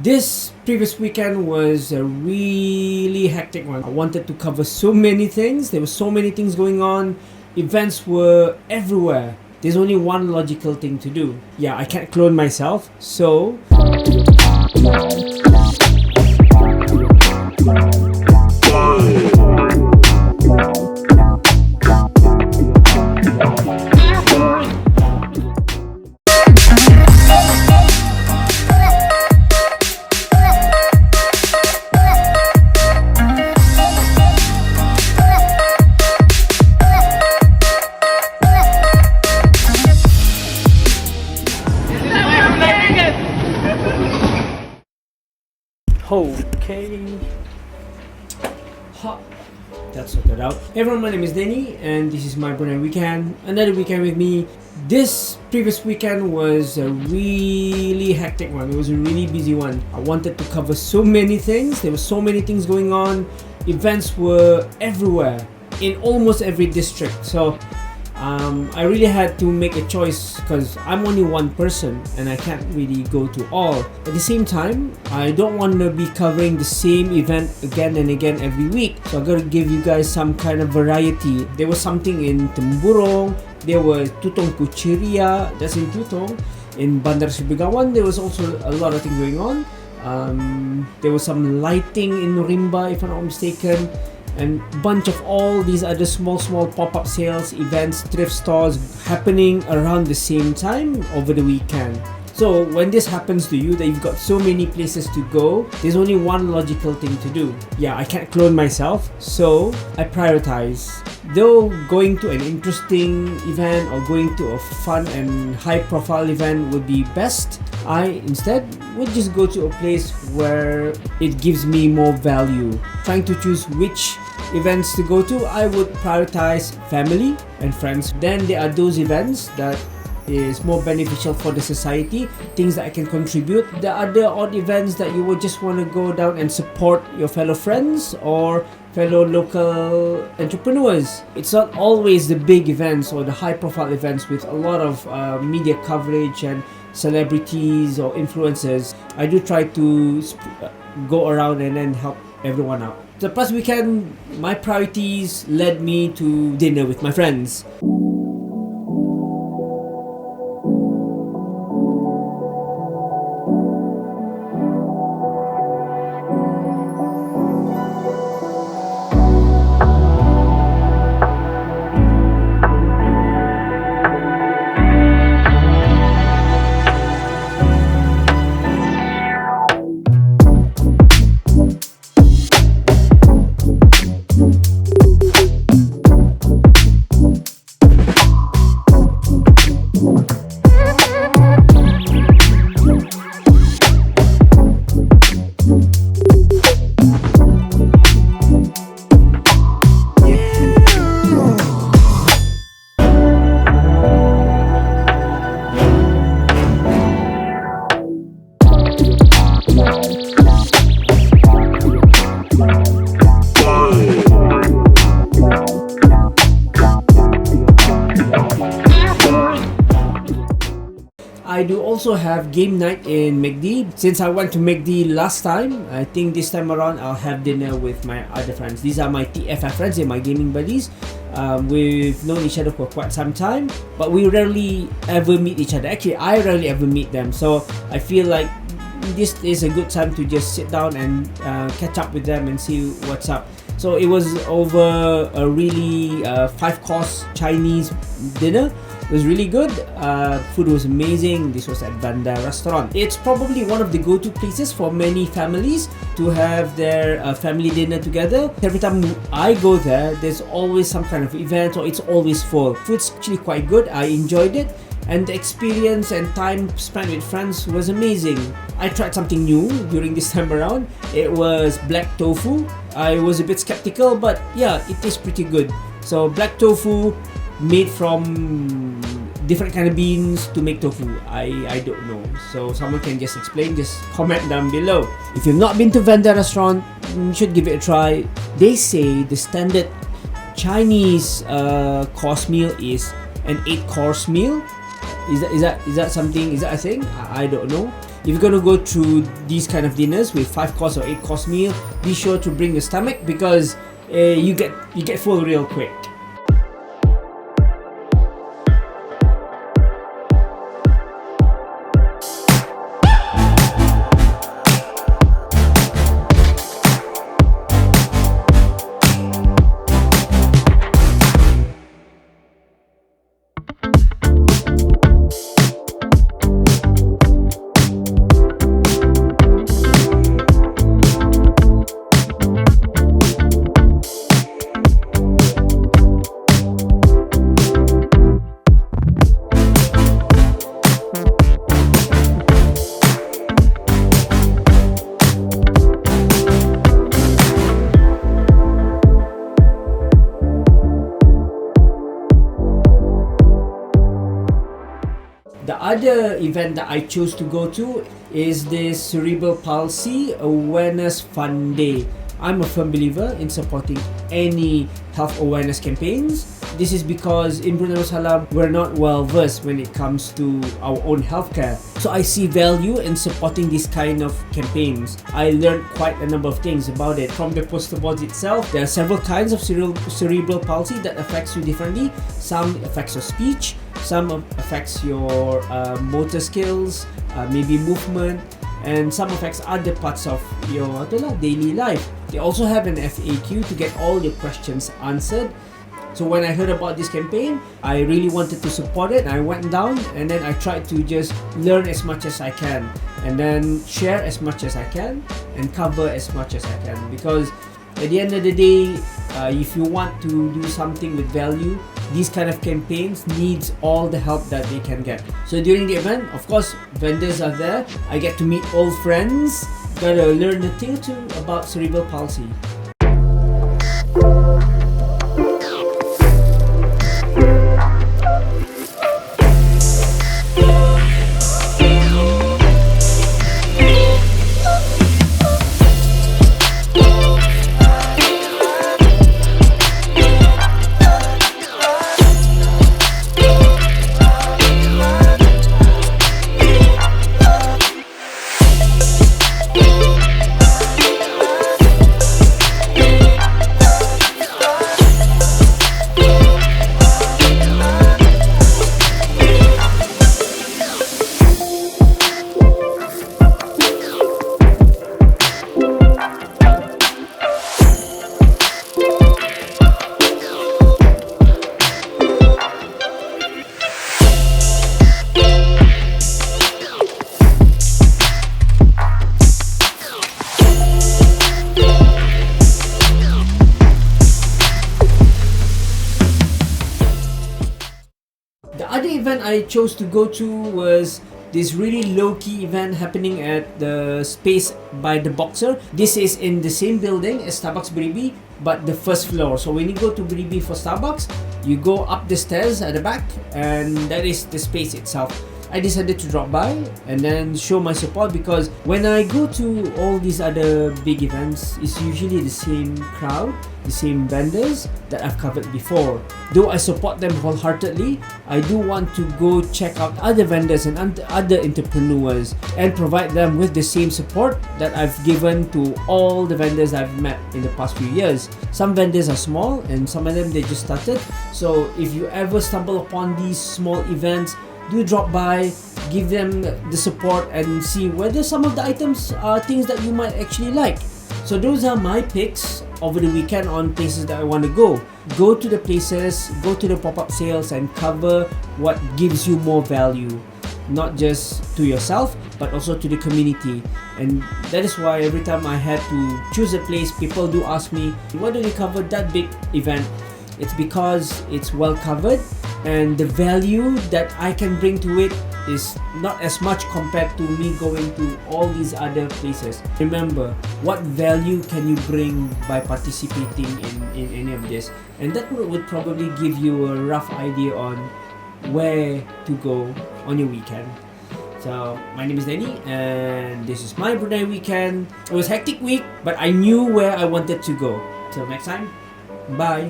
This previous weekend was a really hectic one. I wanted to cover so many things. There were so many things going on. Events were everywhere. There's only one logical thing to do. Yeah, I can't clone myself, so okay. That's sorted out. Hey everyone, my name is Danny and this is my Brunei weekend. Another weekend with me. This previous weekend was a really hectic one. It was a really busy one. I wanted to cover so many things. There were so many things going on. Events were everywhere in almost every district. So I really had to make a choice because I'm only one person and I can't really go to all. At the same time, I don't want to be covering the same event again and again every week. So I gotta give you guys some kind of variety. There was something in Temburong. There was Tutong Pucheria, that's in Tutong. In Bandar Sibigawan, there was also a lot of things going on. There was some lighting in Rimba, if I'm not mistaken. And bunch of all these other small pop-up sales, events, thrift stores happening around the same time over the weekend. So when this happens to you, that you've got so many places to go, there's only one logical thing to do. Yeah, I can't clone myself, so I prioritize. Though going to an interesting event or going to a fun and high-profile event would be best, I instead would just go to a place where it gives me more value. Trying to choose which events to go to, I would prioritize family and friends. Then there are those events that is more beneficial for the society, things that I can contribute. The other odd events that you would just want to go down and support your fellow friends or fellow local entrepreneurs. It's not always the big events or the high profile events with a lot of media coverage and celebrities or influencers. I do try to go around and then help everyone out. The past weekend, my priorities led me to dinner with my friends. I do also have game night in MBW. Since I went to MBW last time, I think this time around I'll have dinner with my other friends. These are my TFF friends, they're my gaming buddies. We've known each other for quite some time, but we rarely ever meet each other. Actually, I rarely ever meet them. So I feel like this is a good time to just sit down and catch up with them and see what's up. So it was over a really 5-course Chinese dinner. It was really good. Food was amazing. This was at Bandar Restaurant. It's probably one of the go-to places for many families to have their family dinner together. Every time I go there, there's always some kind of event or it's always full. Food's actually quite good. I enjoyed it. And the experience and time spent with friends was amazing. I tried something new during this time around. It was black tofu. I was a bit skeptical, but yeah, it is pretty good. So black tofu made from different kind of beans to make tofu. I don't know. So someone can just explain, just comment down below. If you've not been to Bandar Restaurant, you should give it a try. They say the standard Chinese course meal is an 8-course meal. Is that something? Is that a thing? I don't know. if you're going to go through these kind of dinners with 5-course or 8-course meal, be sure to bring your stomach, because you get full real quick. The other event that I chose to go to is this Cerebral Palsy Awareness Fund Day. I'm a firm believer in supporting any health awareness campaigns. This is because in Brunei Darussalam, we're not well versed when it comes to our own healthcare. So I see value in supporting this kind of campaigns. I learned quite a number of things about it. From the poster boards itself, there are several kinds of cerebral palsy that affects you differently. Some affects your speech, some affects your motor skills, maybe movement, and some affects other parts of your daily life. They also have an FAQ to get all your questions answered. So when I heard about this campaign, I really wanted to support it. I went down and then I tried to just learn as much as I can, and then share as much as I can, and cover as much as I can. Because at the end of the day, if you want to do something with value, these kind of campaigns needs all the help that they can get. So during the event, of course, vendors are there. I get to meet old friends. Gotta learn a thing or two about cerebral palsy. The other event I chose to go to was this really low-key event happening at the space by the Boxer. This is in the same building as Starbucks Beribi, but the first floor. So when you go to Beribi for Starbucks, you go up the stairs at the back, and that is the space itself. I decided to drop by and then show my support, because when I go to all these other big events, it's usually the same crowd, the same vendors that I've covered before. Though I support them wholeheartedly, I do want to go check out other vendors and other entrepreneurs and provide them with the same support that I've given to all the vendors I've met in the past few years. Some vendors are small and some of them they just started. So if you ever stumble upon these small events, do drop by, give them the support, and see whether some of the items are things that you might actually like. So those are my picks over the weekend on places that I want to go. Go to the places, go to the pop-up sales, and cover what gives you more value. Not just to yourself, but also to the community. And that is why every time I had to choose a place, people do ask me, why don't you cover that big event? It's because it's well covered, and the value that I can bring to it is not as much compared to me going to all these other places. Remember, what value can you bring by participating in any of this? And that would probably give you a rough idea on where to go on your weekend. So my name is Danny, and this is my Brunei weekend. It was a hectic week, but I knew where I wanted to go. Till next time, bye.